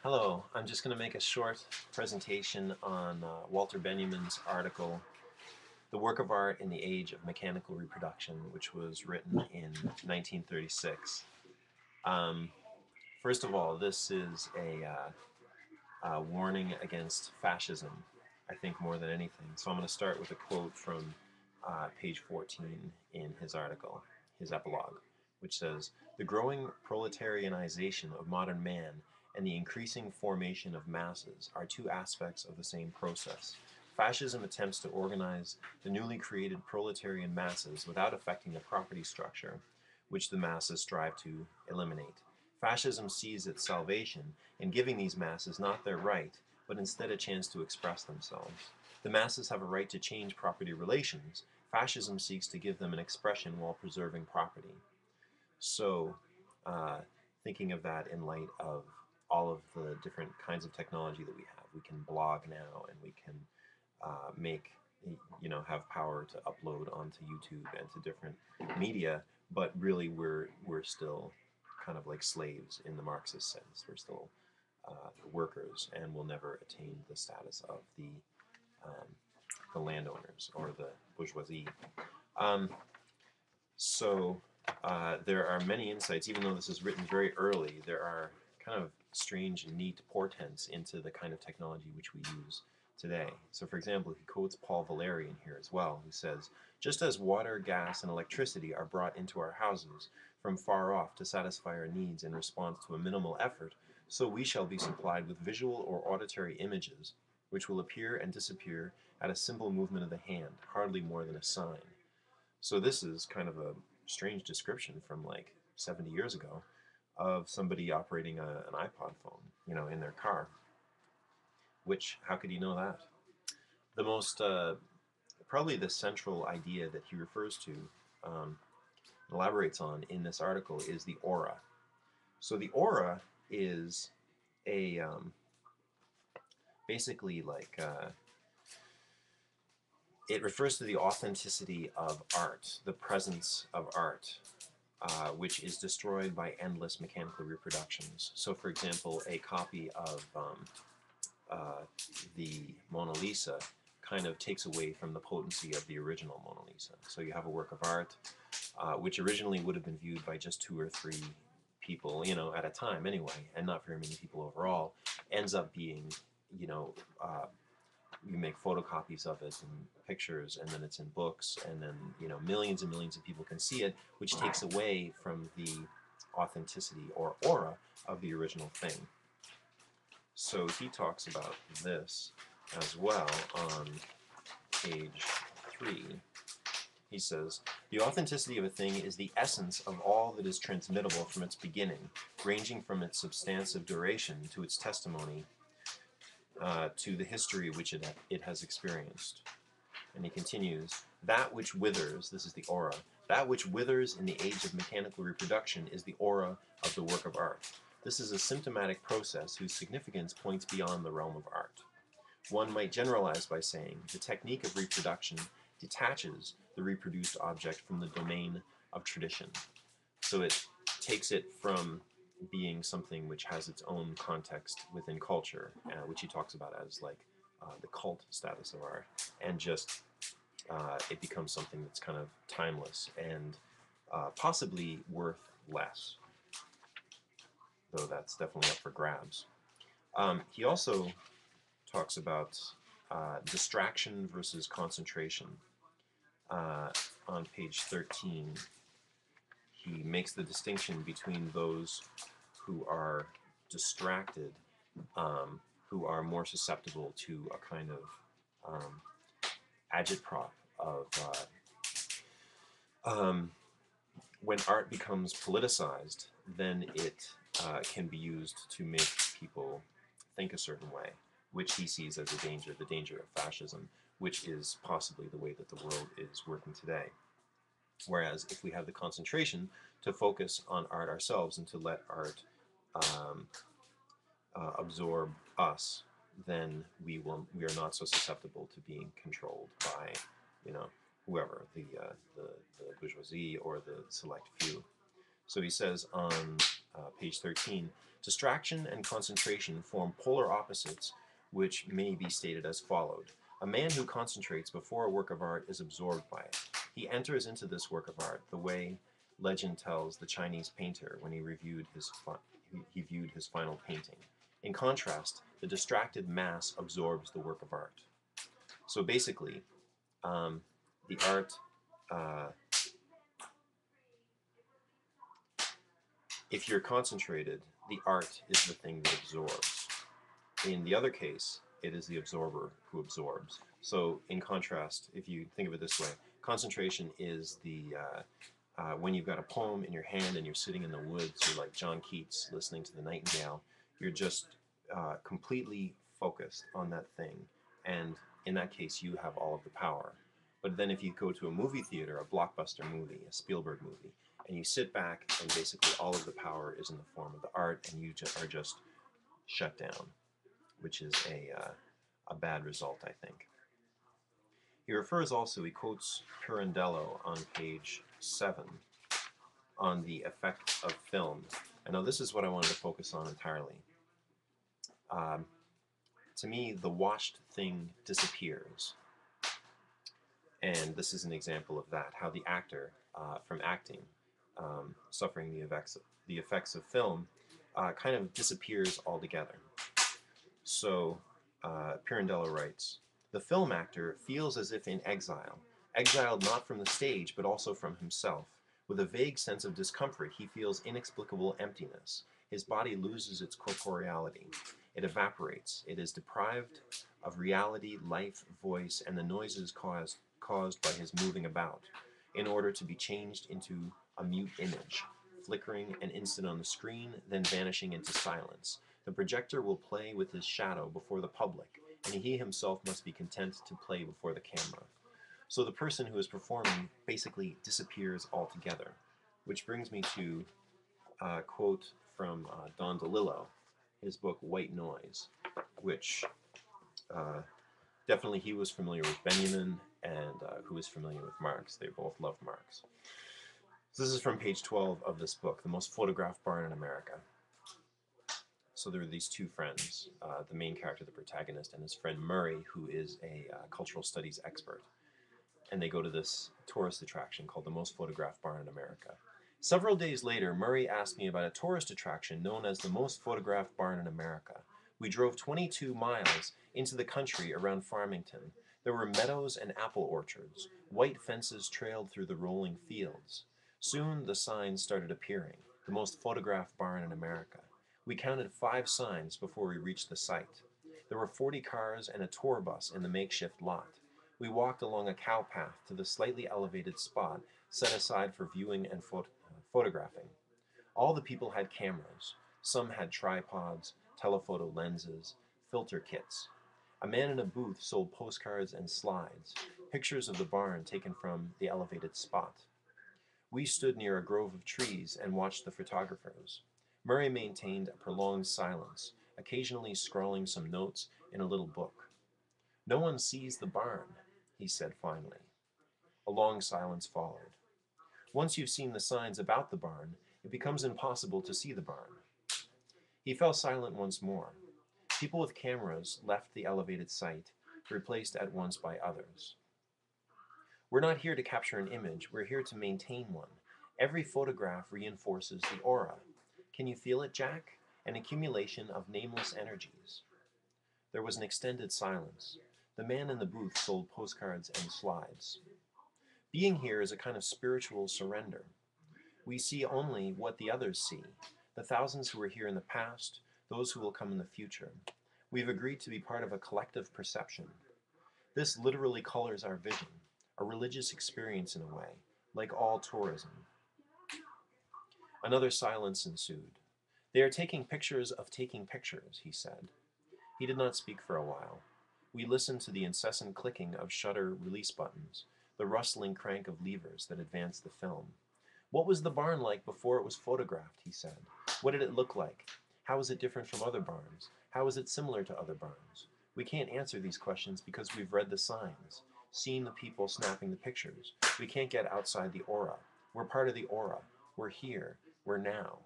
Hello, I'm just going to make a short presentation on Walter Benjamin's article, The Work of Art in the Age of Mechanical Reproduction, which was written in 1936. Um, First of all, this is a warning against fascism, I think, more than anything. So I'm going to start with a quote from page 14 in his article, his epilogue, which says, "The growing proletarianization of modern man and the increasing formation of masses are two aspects of the same process. Fascism attempts to organize the newly created proletarian masses without affecting the property structure, which the masses strive to eliminate. Fascism sees its salvation in giving these masses not their right, but instead a chance to express themselves. The masses have a right to change property relations. Fascism seeks to give them an expression while preserving property." So, uh, thinking of that in light of all of the different kinds of technology that we can blog now, and we can make, have power to upload onto YouTube and to different media, but really we're still kind of like slaves in the Marxist sense. We're still workers, and will never attain the status of um, the landowners or the bourgeoisie. Um, so there are many insights, even though this is written very early, there are kind of strange, neat portents into the kind of technology which we use today. So for example, he quotes Paul Valerian here as well, who says, "Just as water, gas, and electricity are brought into our houses from far off to satisfy our needs in response to a minimal effort, so we shall be supplied with visual or auditory images, which will appear and disappear at a simple movement of the hand, hardly more than a sign." So this is kind of a strange description from like 70 years ago of somebody operating an iPod phone, in their car. Which, how could you know that? The most, probably the central idea that he refers to, um, elaborates on in this article, is the aura. So the aura is a basically like it refers to the authenticity of art, the presence of art, which is destroyed by endless mechanical reproductions. So, for example, a copy of uh, the Mona Lisa kind of takes away from the potency of the original Mona Lisa. So you have a work of art, which originally would have been viewed by just two or three people, at a time anyway, and not very many people overall, ends up being, you know, uh, you make photocopies of it and pictures, and then it's in books, and then millions and millions of people can see it, which takes away from the authenticity or aura of the original thing. So he talks about this as well on page 3. He says, "The authenticity of a thing is the essence of all that is transmittable from its beginning, ranging from its substantive duration to its testimony to the history which it has experienced." And he continues, "That which withers," this is the aura, "that which withers in the age of mechanical reproduction is the aura of the work of art. This is a symptomatic process whose significance points beyond the realm of art. One might generalize by saying the technique of reproduction detaches the reproduced object from the domain of tradition." So it takes it from being something which has its own context within culture, which he talks about as like the cult status of art, and just it becomes something that's kind of timeless and possibly worth less, though that's definitely up for grabs. He also talks about distraction versus concentration. On page 13, he makes the distinction between those who are distracted, who are more susceptible to a kind of agitprop of when art becomes politicized, then it can be used to make people think a certain way, which he sees as a danger, the danger of fascism, which is possibly the way that the world is working today. Whereas if we have the concentration to focus on art ourselves and to let art um, absorb us, then we are not so susceptible to being controlled by, whoever, the bourgeoisie or the select few. So he says on page 13, distraction and concentration form polar opposites, which may be stated as followed. A man who concentrates before a work of art is absorbed by it. He enters into this work of art the way legend tells the Chinese painter when he viewed his final painting. In contrast, the distracted mass absorbs the work of art. So basically, the art, if you're concentrated, the art is the thing that absorbs. In the other case, it is the absorber who absorbs. So in contrast, if you think of it this way, concentration is when you've got a poem in your hand and you're sitting in the woods, you're like John Keats listening to the nightingale, you're just completely focused on that thing. And in that case, you have all of the power. But then if you go to a movie theater, a blockbuster movie, a Spielberg movie, and you sit back and basically all of the power is in the form of the art and you are just shut down, which is a bad result, I think. He refers also, he quotes Pirandello on page 7 on the effect of film. And now this is what I wanted to focus on entirely. To me, the watched thing disappears. And this is an example of that, how the actor, from acting, suffering the effects of film, kind of disappears altogether. So Pirandello writes, the film actor feels as if in exile, exiled not from the stage but also from himself. With a vague sense of discomfort, he feels inexplicable emptiness. His body loses its corporeality. It evaporates. It is deprived of reality, life, voice, and the noises caused by his moving about, in order to be changed into a mute image, flickering an instant on the screen, then vanishing into silence. The projector will play with his shadow before the public, and he himself must be content to play before the camera. So the person who is performing basically disappears altogether, which brings me to a quote from Don DeLillo, his book White Noise, which definitely he was familiar with Benjamin and who was familiar with Marx. They both loved Marx. So this is from page 12 of this book, The Most Photographed Barn in America. So there are these two friends, the main character, the protagonist, and his friend Murray, who is a cultural studies expert. And they go to this tourist attraction called the Most Photographed Barn in America. Several days later, Murray asked me about a tourist attraction known as the Most Photographed Barn in America. We drove 22 miles into the country around Farmington. There were meadows and apple orchards. White fences trailed through the rolling fields. Soon the signs started appearing. The Most Photographed Barn in America. We counted 5 signs before we reached the site. There were 40 cars and a tour bus in the makeshift lot. We walked along a cow path to the slightly elevated spot set aside for viewing and photographing. All the people had cameras. Some had tripods, telephoto lenses, filter kits. A man in a booth sold postcards and slides, pictures of the barn taken from the elevated spot. We stood near a grove of trees and watched the photographers. Murray maintained a prolonged silence, occasionally scrawling some notes in a little book. No one sees the barn, he said finally. A long silence followed. Once you've seen the signs about the barn, it becomes impossible to see the barn. He fell silent once more. People with cameras left the elevated site, replaced at once by others. We're not here to capture an image, we're here to maintain one. Every photograph reinforces the aura. Can you feel it, Jack? An accumulation of nameless energies. There was an extended silence. The man in the booth sold postcards and slides. Being here is a kind of spiritual surrender. We see only what the others see, the thousands who were here in the past, those who will come in the future. We've agreed to be part of a collective perception. This literally colors our vision, a religious experience in a way, like all tourism. Another silence ensued. They are taking pictures of taking pictures, he said. He did not speak for a while. We listened to the incessant clicking of shutter release buttons, the rustling crank of levers that advanced the film. What was the barn like before it was photographed, he said. What did it look like? How is it different from other barns? How is it similar to other barns? We can't answer these questions because we've read the signs, seen the people snapping the pictures. We can't get outside the aura. We're part of the aura. We're here. we're now.